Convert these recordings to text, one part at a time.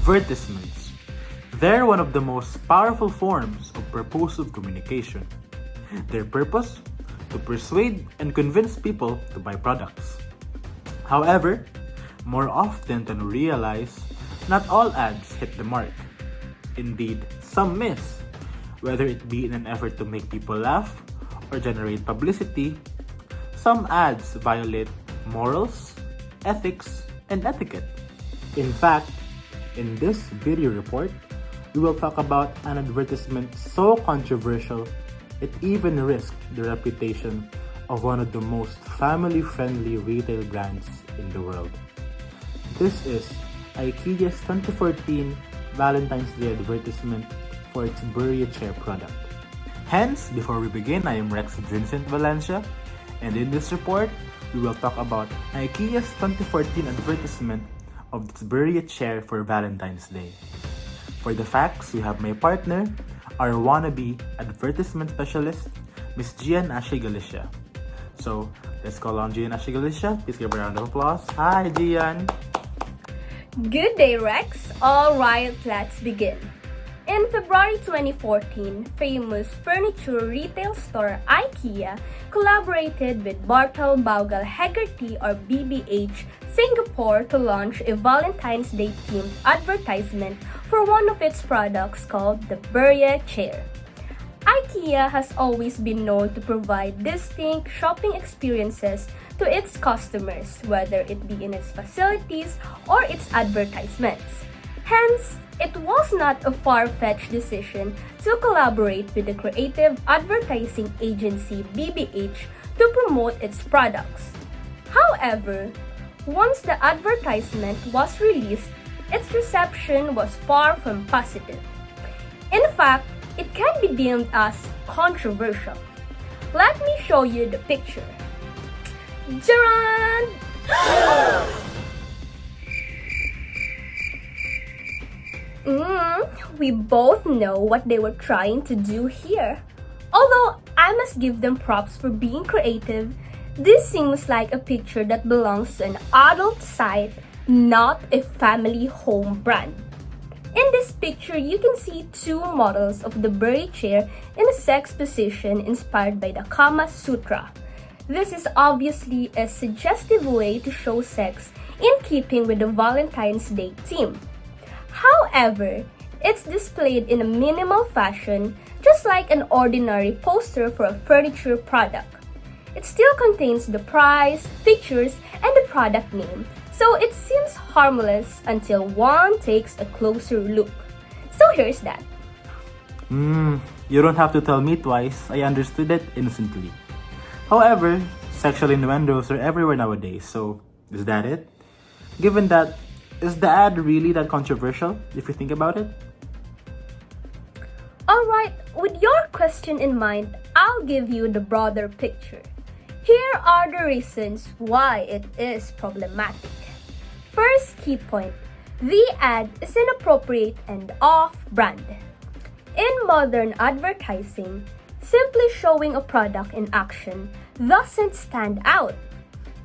Advertisements. They're one of the most powerful forms of purposive communication. Their purpose? To persuade and convince people to buy products. However, more often than we realize, not all ads hit the mark. Indeed, some miss, whether it be in an effort to make people laugh or generate publicity. Some ads violate morals, ethics, and etiquette. In fact, in this video report, we will talk about an advertisement so controversial it even risked the reputation of one of the most family-friendly retail brands in the world. This is IKEA's 2014 Valentine's Day advertisement for its Bury a Chair product. Hence, before we begin, I am Rex Vincent Valencia, and in this report, we will talk about IKEA's 2014 advertisement of its Bury a Chair for Valentine's Day. For the facts, we have my partner, our wannabe advertisement specialist, Miss Gian Ashley Galicia. So, let's call on Gian Ashley Galicia. Please give a round of applause. Hi, Gian! Good day, Rex. Alright, let's begin. In February 2014, famous furniture retail store IKEA collaborated with Bartel Bougall Hegarty or BBH Singapore to launch a Valentine's Day themed advertisement for one of its products called the Bury a Chair. IKEA has always been known to provide distinct shopping experiences to its customers, whether it be in its facilities or its advertisements. Hence, it was not a far-fetched decision to collaborate with the creative advertising agency BBH to promote its products. However, once the advertisement was released, its reception was far from positive. In fact, it can be deemed as controversial. Let me show you the picture. Jaran! We both know what they were trying to do here. Although I must give them props for being creative, this seems like a picture that belongs to an adult site, not a family home brand. In this picture, you can see two models of the Bury chair in a sex position inspired by the Kama Sutra. This is obviously a suggestive way to show sex in keeping with the Valentine's Day theme. However, it's displayed in a minimal fashion, just like an ordinary poster for a furniture product. It still contains the price, features, and the product name, so it seems harmless until one takes a closer look. So here's that. You don't have to tell me twice, I understood it instantly. However, sexual innuendos are everywhere nowadays, so is that it? Given that, is the ad really that controversial, if you think about it? Alright, with your question in mind, I'll give you the broader picture. Here are the reasons why it is problematic. First key point, the ad is inappropriate and off-brand. In modern advertising, simply showing a product in action doesn't stand out.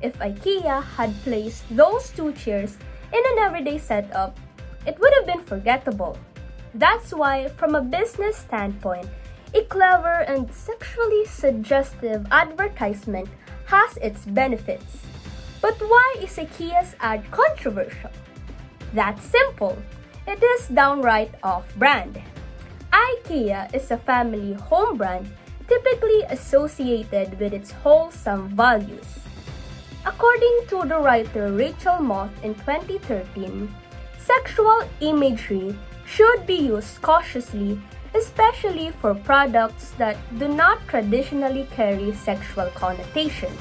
If IKEA had placed those two chairs in an everyday setup, it would have been forgettable. That's why, from a business standpoint, a clever and sexually suggestive advertisement has its benefits. But why is IKEA's ad controversial? That's simple. It is downright off-brand. IKEA is a family home brand typically associated with its wholesome values. According to the writer Rachel Moth in 2013, sexual imagery should be used cautiously, especially for products that do not traditionally carry sexual connotations.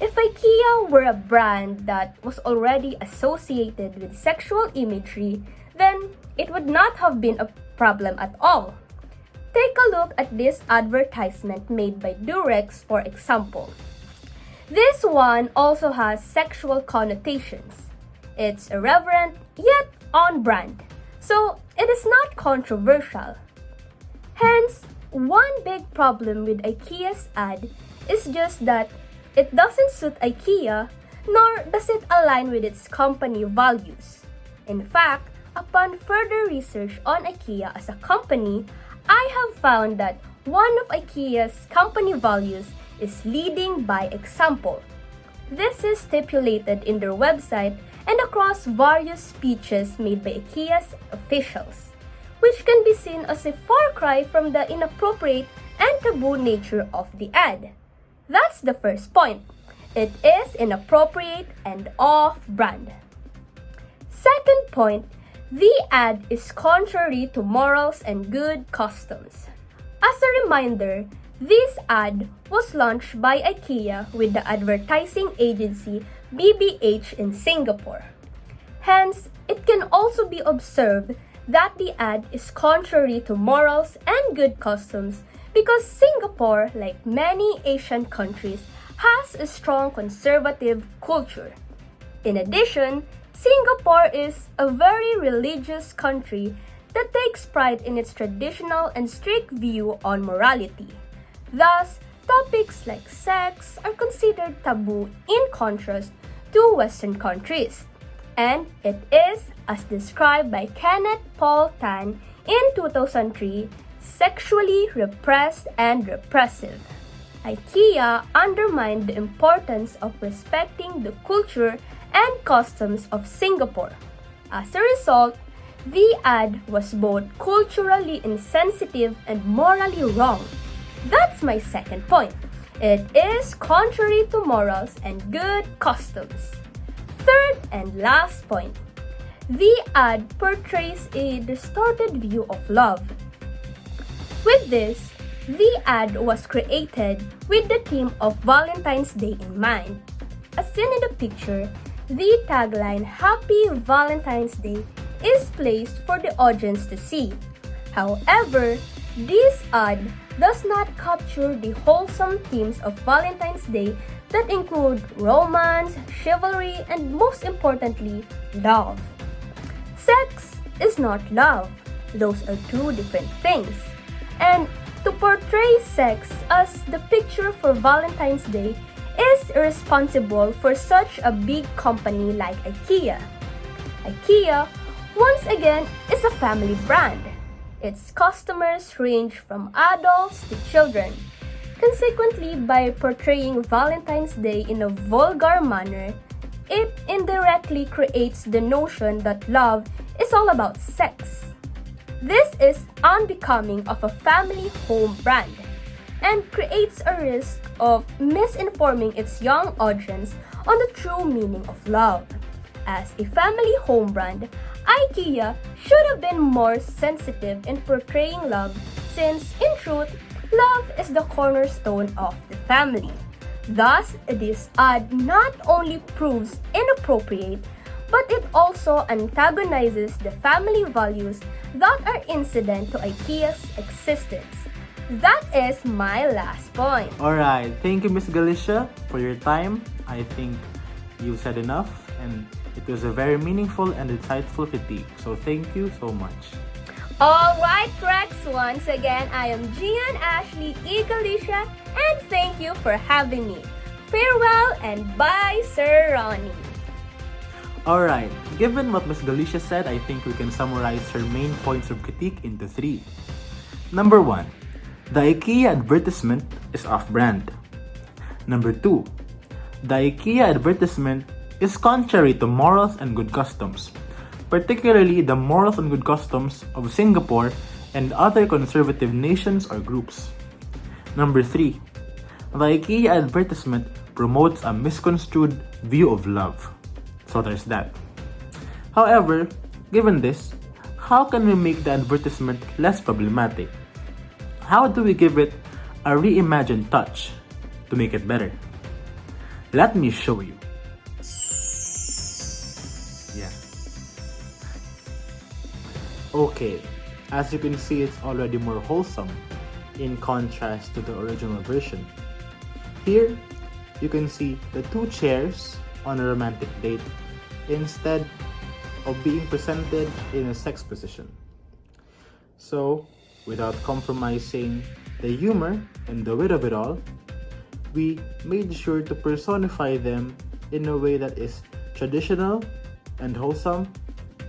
If IKEA were a brand that was already associated with sexual imagery, then it would not have been a problem at all. Take a look at this advertisement made by Durex, for example. This one also has sexual connotations. It's irreverent yet on brand, so it is not controversial. Hence, one big problem with IKEA's ad is just that it doesn't suit IKEA, nor does it align with its company values. In fact, upon further research on IKEA as a company, I have found that one of IKEA's company values is leading by example. This is stipulated in their website and across various speeches made by IKEA's officials, which can be seen as a far cry from the inappropriate and taboo nature of the ad. That's the first point. It is inappropriate and off-brand. Second point, the ad is contrary to morals and good customs. As a reminder, this ad was launched by IKEA with the advertising agency BBH in Singapore. Hence, it can also be observed that the ad is contrary to morals and good customs because Singapore, like many Asian countries, has a strong conservative culture. In addition, Singapore is a very religious country that takes pride in its traditional and strict view on morality. Thus, topics like sex are considered taboo in contrast to Western countries. And it is, as described by Kenneth Paul Tan in 2003, sexually repressed and repressive. IKEA undermined the importance of respecting the culture and customs of Singapore. As a result, the ad was both culturally insensitive and morally wrong. That's my second point. It is contrary to morals and good customs. Third and last point. The ad portrays a distorted view of love. With this, the ad was created with the theme of Valentine's Day in mind. As seen in the picture, the tagline Happy Valentine's Day is placed for the audience to see. However, this ad does not capture the wholesome themes of Valentine's Day that include romance, chivalry, and most importantly, love. Sex is not love. Those are two different things. And to portray sex as the picture for Valentine's Day is irresponsible for such a big company like IKEA. IKEA, once again, is a family brand. Its customers range from adults to children. Consequently, by portraying Valentine's Day in a vulgar manner, it indirectly creates the notion that love is all about sex. This is unbecoming of a family home brand and creates a risk of misinforming its young audience on the true meaning of love. As a family home brand, IKEA should have been more sensitive in portraying love since, in truth, love is the cornerstone of the family. Thus, this ad not only proves inappropriate, but it also antagonizes the family values that are incident to IKEA's existence. That is my last point. Alright, thank you Miss Galicia for your time. I think you said enough and it was a very meaningful and insightful critique. So thank you so much. Alright, Rex, once again, I am Gian Ashley E. Galicia and thank you for having me. Farewell and bye, Sir Ronnie. Alright, given what Miss Galicia said, I think we can summarize her main points of critique into 3. Number 1, the IKEA advertisement is off-brand. Number 2, the IKEA advertisement is contrary to morals and good customs, particularly the morals and good customs of Singapore and other conservative nations or groups. Number 3, the IKEA advertisement promotes a misconstrued view of love. So there's that. However, given this, how can we make the advertisement less problematic? How do we give it a reimagined touch to make it better? Let me show you. Yeah. Okay, as you can see, it's already more wholesome in contrast to the original version. Here, you can see the 2 chairs on a romantic date instead of being presented in a sex position. So, without compromising the humor and the wit of it all, we made sure to personify them in a way that is traditional and wholesome,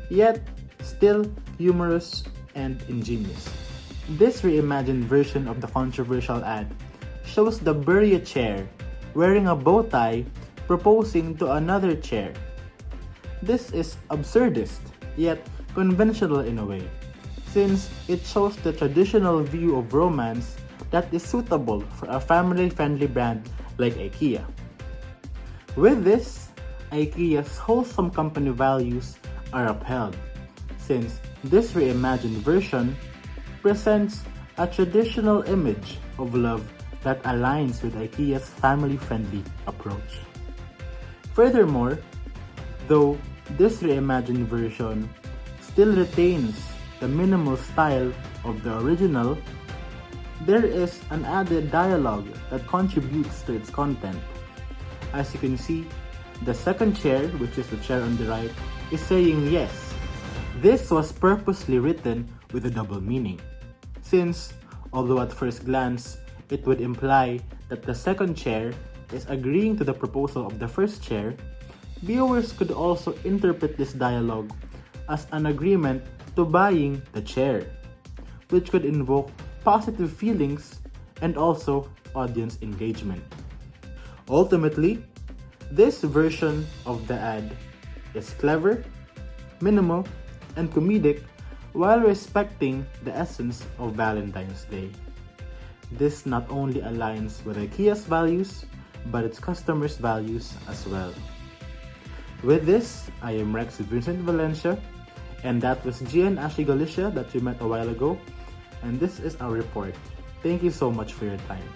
yet still humorous and ingenious. This reimagined version of the controversial ad shows the Bury a chair wearing a bow tie proposing to another chair. This is absurdist, yet conventional in a way, since it shows the traditional view of romance that is suitable for a family-friendly brand like IKEA. With this, IKEA's wholesome company values are upheld, since this reimagined version presents a traditional image of love that aligns with IKEA's family-friendly approach. Furthermore, though this reimagined version still retains the minimal style of the original, there is an added dialogue that contributes to its content. As you can see, the second chair, which is the chair on the right, is saying yes. This was purposely written with a double meaning, since, although at first glance, it would imply that the second chair is agreeing to the proposal of the first chair, viewers could also interpret this dialogue as an agreement to buying the chair, which could invoke positive feelings and also audience engagement. Ultimately, this version of the ad is clever, minimal, and comedic while respecting the essence of Valentine's Day. This not only aligns with IKEA's values, but its customers' values as well. With this, I am Rex Vincent Valencia, and that was Gian Ashley Galicia that we met a while ago, and this is our report. Thank you so much for your time.